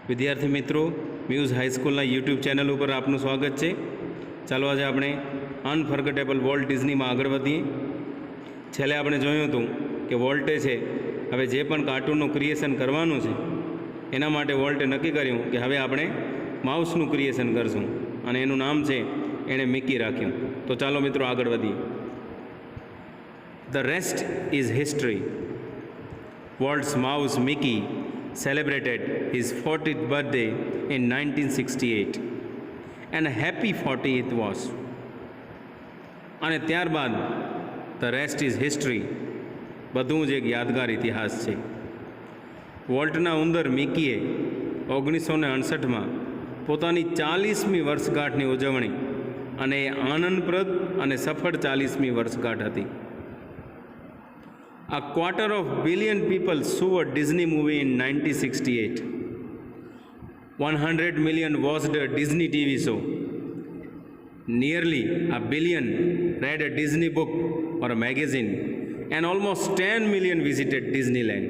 વિદ્યાર્થી મિત્રો, muse હાઈસ્કૂલના YouTube channel ઉપર આપનું સ્વાગત છે. ચાલો આજે આપણે અનફર્ગેટેબલ વોલ્ટ ડિઝનીમાં આગળ વધીએ. છેલ્લે આપણે જોયું હતું કે વોલ્ટે છે હવે જે પણ કાર્ટૂનનું ક્રિએશન કરવાનું છે એના માટે વોલ્ટે નક્કી કર્યું કે હવે આપણે માઉસનું ક્રિએશન કરશું અને એનું નામ છે એણે મિકી રાખ્યું. તો ચાલો મિત્રો આગળ વધીએ. The rest is history. Walt's mouse Mickey celebrated his 40th birthday in 1968 and a happy 40th it was. અને ત્યારબાદ ધ રેસ્ટ ઇઝ હિસ્ટ્રી, બધું જ એક યાદગાર ઇતિહાસ છે. વોલ્ટના ઉંદર મિકીએ 1968માં પોતાની 40મી વર્ષગાંઠની ઉજવણી અને એ આનંદપ્રદ અને સફળ 40મી વર્ષગાંઠ હતી. A quarter of billion people saw a Disney movie in 1968. 100 million watched a Disney TV show. Nearly a billion read a Disney book or a magazine, and almost 10 million visited Disneyland.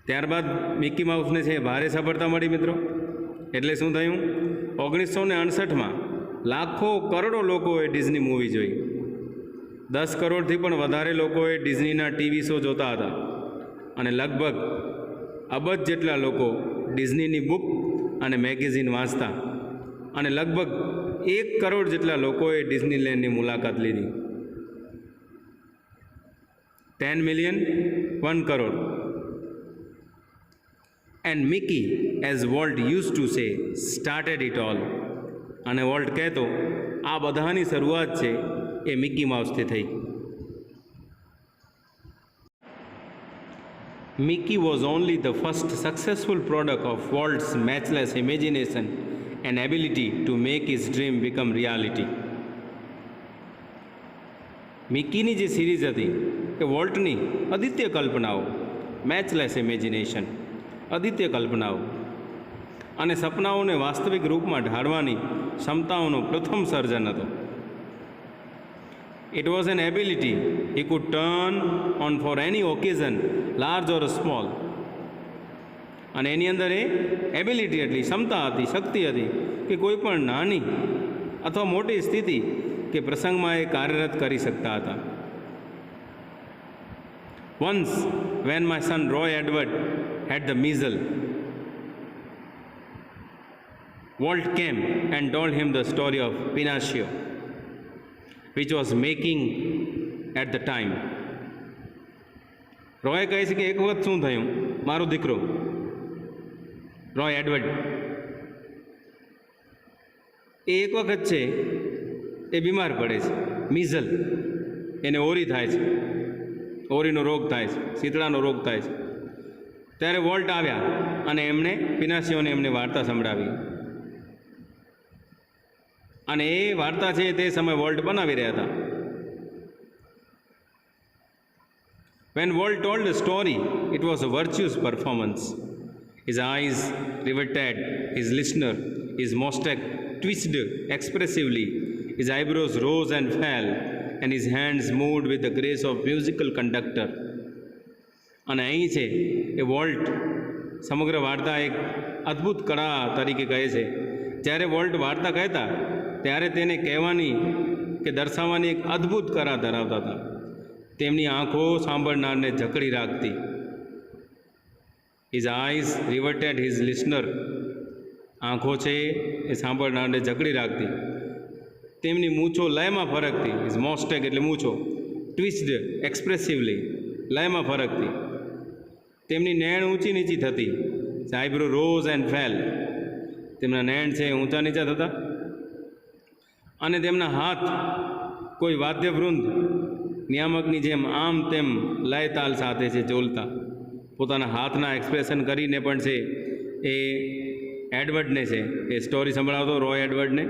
ત્યારબાદ Mickey માઉસને છે ભારે સફળતા મળી મિત્રો. એટલે શું થયું? 1968માં લાખો કરોડો લોકોએ ડિઝની મૂવી જોઈ. 10 કરોડથી પણ વધારે લોકોએ ડિઝનીના ટીવી શો જોતા હતા અને લગભગ અબજ જેટલા લોકો ડિઝનીની બુક અને મેગેઝિન વાંચતા અને લગભગ 1 કરોડ જેટલા લોકોએ ડિઝનીલેન્ડની મુલાકાત લીધી. 10 million, 1 crore. And Mickey, as Walt used to say, started it all. અને વોલ્ટ કહેતો આ બધાની શરૂઆત છે એ મિકી માઉસથી થઈ. Mickey was only the first successful product of Walt's matchless imagination and ability to make his dream become reality. મિકીની જે series હતી એ વોલ્ટની અદ્વિતીય કલ્પનાઓ, મેચલેસ ઇમેજિનેશન, અદ્વિતીય કલ્પનાઓ અને સપનાઓને વાસ્તવિક રૂપમાં ઢાળવાની ક્ષમતાઓનો પ્રથમ સર્જન હતો. It was an ability he could turn on for any occasion, large or small. અને એની અંદર એ એબિલિટી એટલી ક્ષમતા હતી, શક્તિ હતી કે કોઈ પણ નાની અથવા મોટી સ્થિતિ કે પ્રસંગમાં એ કાર્યરત કરી શકતા હતા. Once when my son Roy Edward had the measles, Walt came and told him the story of Pinocchio, which was making at the time. Roy કહે છે કે એક વખત શું થયું, મારો દીકરો રોય એડવર્ડ એ એક વખત છે એ બીમાર પડે છે, મીઝલ, એને ઓરી થાય છે, ઓરીનો રોગ થાય છે, શીતળાનો રોગ થાય છે. ત્યારે વોલ્ટ આવ્યા અને એમણે પિનાશીઓને એમને વાર્તા સંભળાવી અને એ વાર્તા છે તે સમયે વોલ્ટ બનાવી રહ્યા હતા. When Walt told the story, it was a virtuous performance. His eyes riveted his listener, his mustache twitched expressively, his eyebrows rose and fell, and his hands moved with the grace of musical conductor. અને અહીં છે એ volt સમગ્ર વાર્તા એક અદ્ભુત કળા તરીકે કહે છે. જ્યારે વોલ્ટ વાર્તા કહેતા ત્યારે તેને કહેવાની કે દર્શાવવાની એક અદ્ભુત કળા ધરાવતા હતા. તેમની આંખો સાંભળનારને જકડી રાખતી. હિઝ આઈઝ રિવર્ટેડ હિઝ લિસનર, આંખો છે એ સાંભળનારને જકડી રાખતી. તેમની મૂછો લયમાં ફરકતી, હિઝ મોસ્ટેક એટલે મૂછો, ટ્વિસ્ડ એક્સપ્રેસિવલી, લયમાં ફરકતી. તેમની નેણ ઊંચી નીચી થતી, આઈબ્રો રોઝ એન્ડ ફેલ, તેમના નેણ છે ઊંચા નીચા થતા. અને તેમના હાથ કોઈ વાદ્યવૃંદ નિયામકની જેમ આમ તેમ લય તાલ સાથે છે ઝૂલતા. પોતાના હાથના એક્સપ્રેશન કરીને પણ છે એ એડવર્ડને છે એ સ્ટોરી સંભળાવતો, રોય એડવર્ડને.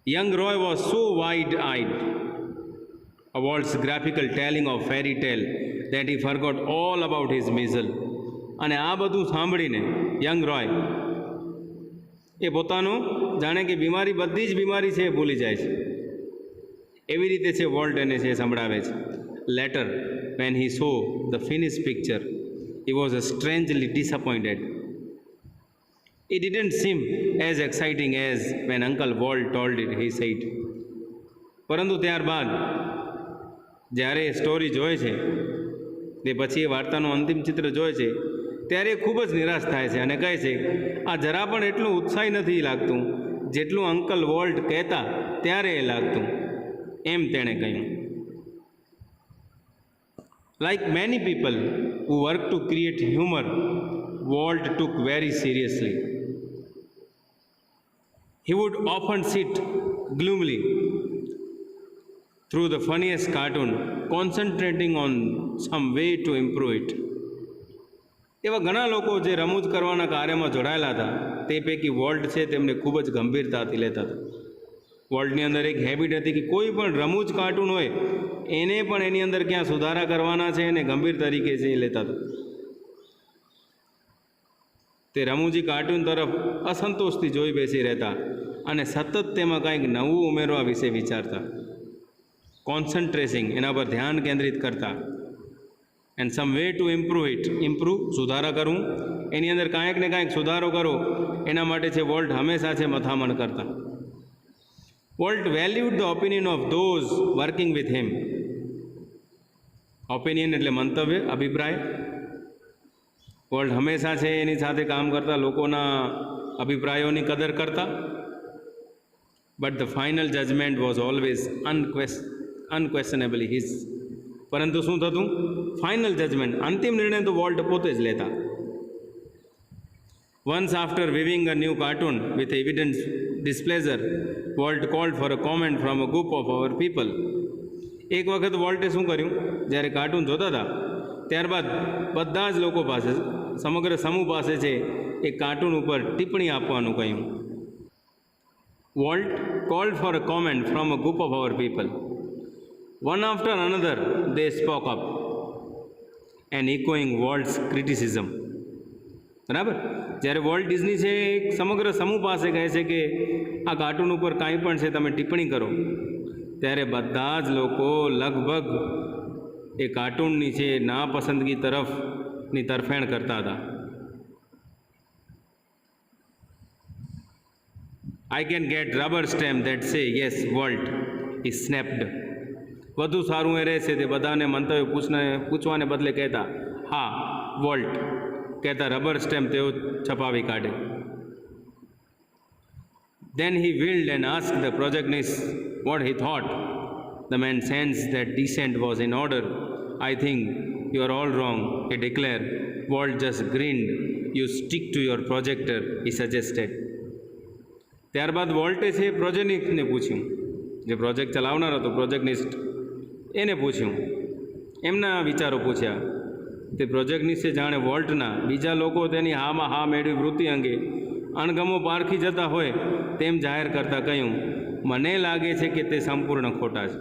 Young Roy was so wide eyed, a Walt's graphical telling of fairy tale that he forgot all about his measles. અને આ બધું સાંભળીને યંગ રોય એ પોતાનું જાણે કે બીમારી, બધી જ બીમારી છે એ ભૂલી જાય છે. એવી રીતે છે વોલ્ટ એને છે સંભળાવે છે. Later, when he saw the finished picture, he was strangely disappointed. It didn't seem as exciting as when Uncle Walt told it, he said. પરંતુ ત્યારબાદ જ્યારે એ સ્ટોરી જોએ છે તે પછી એ વાર્તાનું અંતિમ ચિત્ર જોએ છે ત્યારે એ ખૂબ જ નિરાશ થાય છે અને કહે છે આ જરા પણ એટલું ઉત્સાહી નથી લાગતું જેટલું અંકલ વોલ્ટ કહેતા ત્યારે એ લાગતું, એમ તેણે કહ્યું. Like many people who work to create humor, Walt took very seriously. He would often sit gloomily through the funniest cartoon, concentrating on some way to improve it. એવા ઘણા લોકો જે રમૂજ કરવાના કાર્યમાં જોડાયેલા હતા તે પૈકી વોલ્ટ છે તેમને ખૂબ જ ગંભીરતાથી લેતા હતા. વોલ્ટની અંદર એક હેબિટ હતી કે કોઈ પણ રમૂજ કાર્ટૂન હોય એને પણ એની અંદર ક્યાં સુધારા કરવાના છે એને ગંભીર તરીકે છે એ લેતા હતા. તે રમૂજી કાર્ટૂન તરફ અસંતોષથી જોઈ બેસી રહેતા અને સતત તેમાં કંઈક નવું ઉમેરવા વિશે વિચારતા. કોન્સન્ટ્રેટિંગ, એના પર ધ્યાન કેન્દ્રિત કરતા. And sum way to improve સુધારા કરવું, એની અંદર કાંઈક ને કાંઈક સુધારો કરો એના માટે છે વોલ્ટ હંમેશા છે મથામણ કરતા. Volt valued the opinion of those working with him. Opinion એટલે મંતવ્ય, અભિપ્રાય. વોલ્ટ હંમેશા છે એની સાથે કામ કરતા લોકોના અભિપ્રાયોની કદર કરતા. But the final judgement was always unquestionably his. પરંતુ શું થતું? ફાઇનલ જજમેન્ટ, અંતિમ નિર્ણય તો વોલ્ટ પોતે જ લેતા. Once after viewing a new cartoon with evident displeasure, Walt called for a comment from a group of our people. એક વખત વોલ્ટે શું કર્યું? જ્યારે કાર્ટૂન જોતા હતા ત્યારબાદ બધા જ લોકો પાસે, સમગ્ર સમૂહ પાસે છે એ કાર્ટૂન ઉપર ટિપ્પણી આપવાનું કહ્યું. Walt called for a comment from a group of our people. One after another they spoke up and echoing Walt's criticism. બરાબર? જ્યારે વોલ્ટ ડિઝની છે એક સમગ્ર સમૂહ પાસે કહે છે કે આ કાર્ટૂન ઉપર કાંઈ પણ છે તમે ટિપ્પણી કરો, ત્યારે બધા જ લોકો લગભગ એ કાર્ટૂનની છે નાપસંદગી તરફની તરફેણ કરતા હતા. I can get rubber stamp that say yes Walt, he snapped. વધુ સારું એ રહેશે તે બધાને મંતવ્ય પૂછવાને બદલે કહેતા હા વોલ્ટ કહેતા રબર સ્ટેમ્પ તેઓ છપાવી કાઢે. Then he wheeled and asked the projectionist what he thought. The man sensed that dissent was in order. I think you are all wrong, he declared. Walt just grinned. You stick to your projector, he suggested. ત્યારબાદ વોલ્ટે છે પ્રોજેક્ટનિસ્ટને પૂછ્યું, જે project ચલાવનાર હતો પ્રોજેક્ટનિસ્ટ એને પૂછ્યું, એમના વિચારો પૂછ્યા. તે પ્રોજેક્ટનિસ્ટે જાણે વોલ્ટના બીજા લોકો તેની હામાં હા મેળવી વૃત્તિ અંગે અણગમો પારખી જતા હોય તેમ જાહેર કરતાં કહ્યું, મને લાગે છે કે તે સંપૂર્ણ ખોટા છે.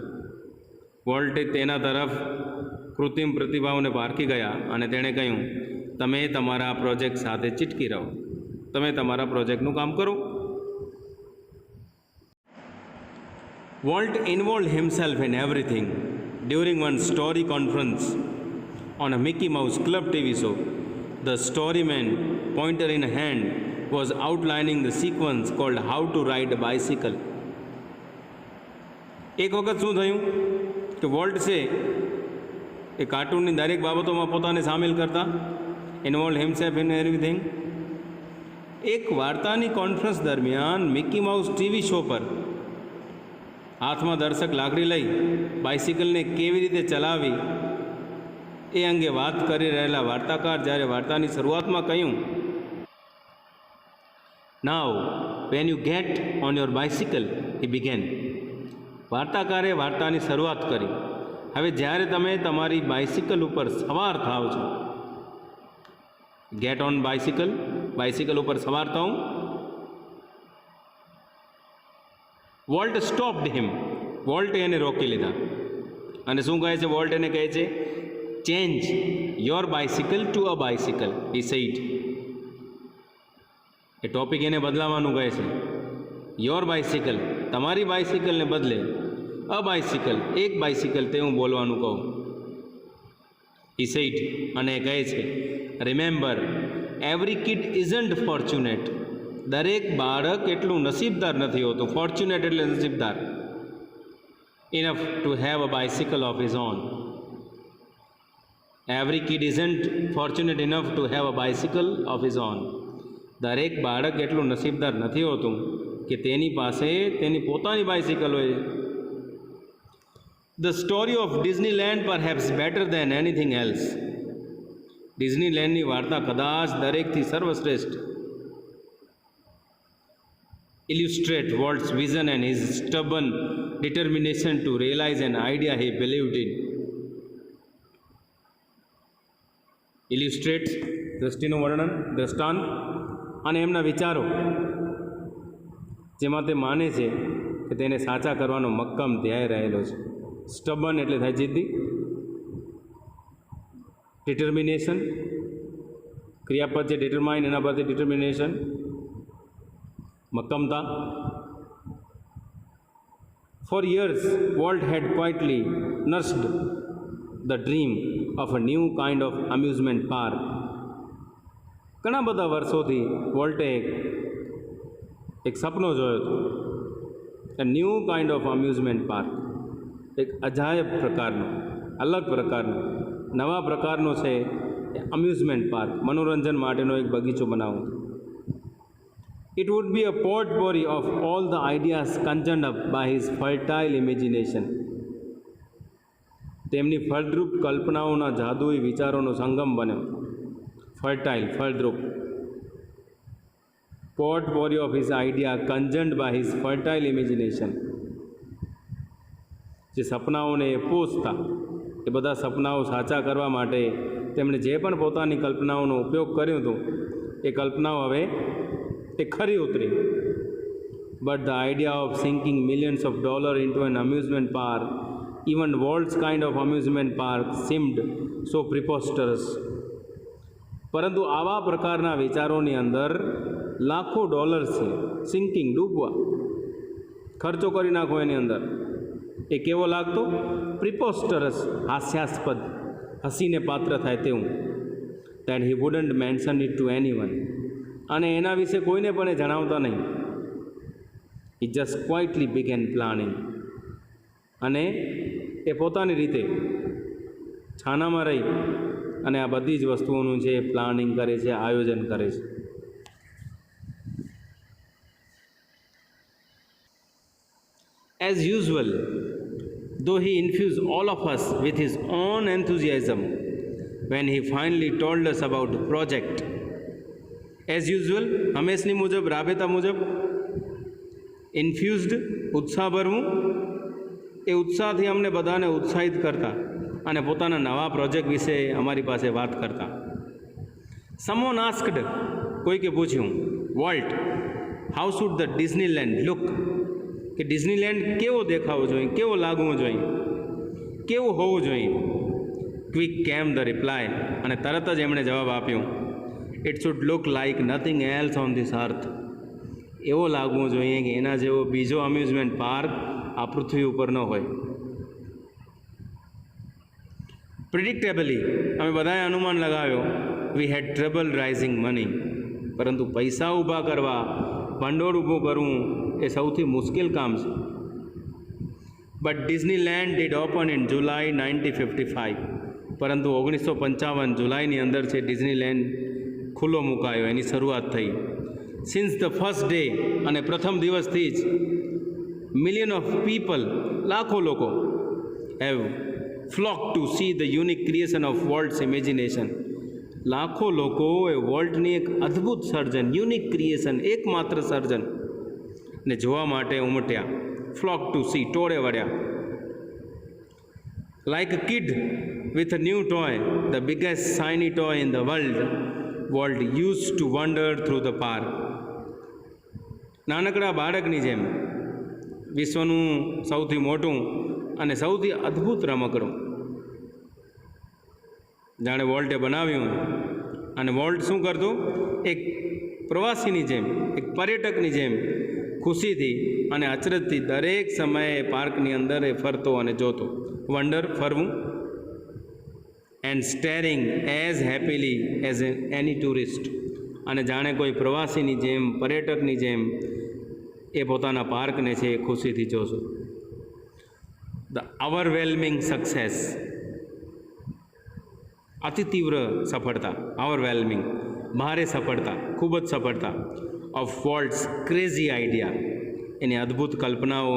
વોલ્ટે તેના તરફ કૃત્રિમ પ્રતિભાવને પારખી ગયા અને તેણે કહ્યું, તમે તમારા પ્રોજેક્ટ સાથે ચીટકી રહો, તમે તમારા પ્રોજેક્ટનું કામ કરો. Walt involved himself in everything. During one story conference on a Mickey Mouse Club TV show, the storyman, pointer in hand, was outlining the sequence called How to Ride a Bicycle. એક વખત શું થયું કે volt છે એ કાર્ટૂનની દરેક બાબતોમાં પોતાને સામેલ કરતા, ઇન્વોલ્વ હિમસેલ્ફ ઇન એવરીથિંગ. એક વાર્તાની કોન્ફરન્સ દરમિયાન મિકી માઉસ ટીવી શો પર હાથમાં દર્શક લાકડી લઈ બાઇસિકલને કેવી રીતે ચલાવી એ અંગે વાત કરી રહેલા વાર્તાકાર જ્યારે વાર્તાની શરૂઆતમાં કહ્યું, now when you get on your bicycle he began. વાર્તાકારે વાર્તાની શરૂઆત કરી, હવે જ્યારે તમે તમારી બાઇસિકલ ઉપર સવાર થાવ છો, ગેટ ઓન બાઇસિકલ, બાઇસિકલ ઉપર સવાર થાઉં. વોલ્ટ સ્ટોપ્ડ હિમ, વોલ્ટે એને રોકી લીધા અને શું કહે છે? વોલ્ટ એને કહે છે, change your bicycle to a bicycle, he said. A topic એને બદલાવાનું કહે છે. યોર બાઇસિકલ, તમારી બાઇસિકલને બદલે અ બાઇસિકલ, એક બાઇસિકલ તે હું બોલવાનું કહું. he said, અને કહે છે, remember every kid isn't fortunate. દરેક બાળક એટલું નસીબદાર નથી હોતું. ફોર્ચ્યુનેટ એટલે નસીબદાર. Enough to have a bicycle of his own. Every kid isn't fortunate enough to have a bicycle of his own. દરેક બાળક એટલું નસીબદાર નથી હોતું કે તેની પાસે તેની પોતાની બાઇસિકલ હોય. The story of Disneyland perhaps better than anything else. ડિઝનીલેન્ડની વાર્તા કદાચ દરેકથી સર્વશ્રેષ્ઠ illustrate Walt's vision and his stubborn determination to realize an idea he believed in. Illustrates દ્રષ્ટિનું વર્ણન, દ્રષ્ટાંત અને એમના વિચારો જેમાં તે માને છે કે તેને સાચા કરવાનો મક્કમ ધ્યેય રહેલો છે. સ્ટબન એટલે થાય જિદ્દી. ડિટર્મિનેશન ક્રિયાપદ છે ડિટરમાઇન, એના પરથી determination મક્કમતા. For years, Walt had quietly nursed the dream of a new kind of amusement park. ઘણા બધા વર્ષોથી વોલ્ટે એક સપનો જોયો હતો. A new kind of amusement park. એક અજાયબ પ્રકારનો, અલગ પ્રકારનો, નવા પ્રકારનો છે અમ્યુઝમેન્ટ પાર્ક, મનોરંજન માટેનો એક બગીચો બનાવવો. It would be a potpourri of all the ideas conjured up by his fertile imagination. તેમની ફળદ્રુપ કલ્પનાઓના જાદુઈ વિચારોનો સંગમ બન્યો. ફર્ટાઇલ, ફળદ્રુપ. Potpourri of his idea conjured by his fertile imagination. જે સપનાઓને એ પોષતા, એ બધા સપનાઓ સાચા કરવા માટે તેમણે જે પણ પોતાની કલ્પનાઓનો ઉપયોગ કર્યો હતો એ કલ્પનાઓ હવે તે ખરી ઉતરી. But the idea of sinking millions of dollar into an amusement park, even world's kind of amusement park, seemed so preposterous. પરંતુ આવા પ્રકારના વિચારોની અંદર લાખો ડોલર્સ છે. સિંકિંગ, ડૂબવા, ખર્ચો કરી નાખો એની અંદર. એ કેવો લાગતો? પ્રિપોસ્ટરસ, હાસ્યાસ્પદ, હસીને પાત્ર થાય તેવું. That he wouldn't mention it to anyone. અને એના વિશે કોઈને પણ એ જણાવતા નહીં. He just quietly began planning. અને એ પોતાની રીતે છાનામાં રહી અને આ બધી જ વસ્તુઓનું જે પ્લાનિંગ કરે છે, આયોજન કરે છે. As usual, though he infused all of us with his own enthusiasm when he finally told us about the project. As usual, હંમેશની મુજબ, રાબેતા મુજબ. ઇન્ફ્યુઝડ, ઉત્સાહ ભરવું. એ ઉત્સાહથી અમને બધાને ઉત્સાહિત કરતા અને પોતાના નવા પ્રોજેક્ટ વિશે અમારી પાસે વાત કરતા. Someone asked, કોઈકે પૂછ્યું, volt, how should the Disneyland look? કે ડિઝનીલેન્ડ કેવો દેખાવો જોઈએ, કેવો લાગવો જોઈએ, કેવું હોવું જોઈએ? ક્વિક કેમ ધ રિપ્લાય, અને તરત જ એમણે જવાબ આપ્યો, it should look like nothing else on this અર્થ. એવો લાગવો જોઈએ કે એના જેવો બીજો અમ્યુઝમેન્ટ પાર્ક આ પૃથ્વી ઉપર ન હોય. પ્રિડિક્ટેબલી અમે બધાએ અનુમાન લગાવ્યો, વી હેડ ટ્રબલ રાઇઝિંગ મની. પરંતુ પૈસા ઊભા કરવા, ભંડોળ ઊભું કરવું એ સૌથી મુશ્કેલ કામ છે. But Disneyland did open in July 1955. પરંતુ 1955 જુલાઈની અંદર છે ડિઝનીલેન્ડ ખુલ્લો મુકાયો, એની શરૂઆત થઈ. સિન્સ ધ ફર્સ્ટ ડે, અને પ્રથમ દિવસથી જ મિલિયન ઓફ પીપલ, લાખો લોકો, have flock to see the unique creation of Walt's imagination. લાખો લોકો એ વોલ્ટની એક અદ્ભુત સર્જન, યુનિક ક્રિએશન, એકમાત્ર સર્જન ને જોવા માટે ઉમટ્યા. ફ્લોક ટુ સી, ટોળે વળ્યા. Like a kid with a new toy, the biggest shiny toy in the world, volt use to wonder through the park. નાનકડા બાળકની જેમ વિશ્વનું સૌથી મોટું અને સૌથી અદ્ભુત રમકડું જાણે વોલ્ટે બનાવ્યું. અને વોલ્ટ શું કરતો? એક પ્રવાસીની જેમ, એક પર્યટકની જેમ ખુશીથી અને અચરજથી દરેક સમયે પાર્કની અંદર એ ફરતો અને જોતો. વન્ડર, ફરવું. And steering as happily as any tourist, અને જાણે કોઈ પ્રવાસીની જેમ, પર્યટકની જેમ એ પોતાના પાર્કને છે એ ખુશીથી જોશે. ધ ઓવરવેલ્મિંગ સક્સેસ, અતિ તીવ્ર સફળતા, ઓવરવેલ્મિંગ ભારે સફળતા, ખૂબ જ સફળતા, ઓફ વોલ્ટ્સ ક્રેઝી આઈડિયા, એની અદ્ભુત કલ્પનાઓ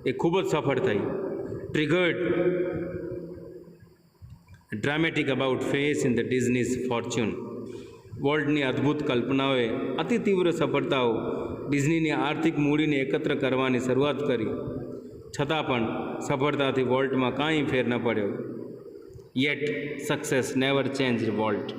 એ ખૂબ જ સફળ થઈ. Triggered dramatic about face in the Disney's fortune, વોલ્ટની અદ્ભુત કલ્પનાઓએ અતિ તીવ્ર સફળતાઓ ડિઝનીની આર્થિક મૂડીને એકત્ર કરવાની શરૂઆત કરી, છતાં પણ સફળતાથી વોલ્ટમાં કાંઈ ફેર ન પડ્યો. Yet success never change volt.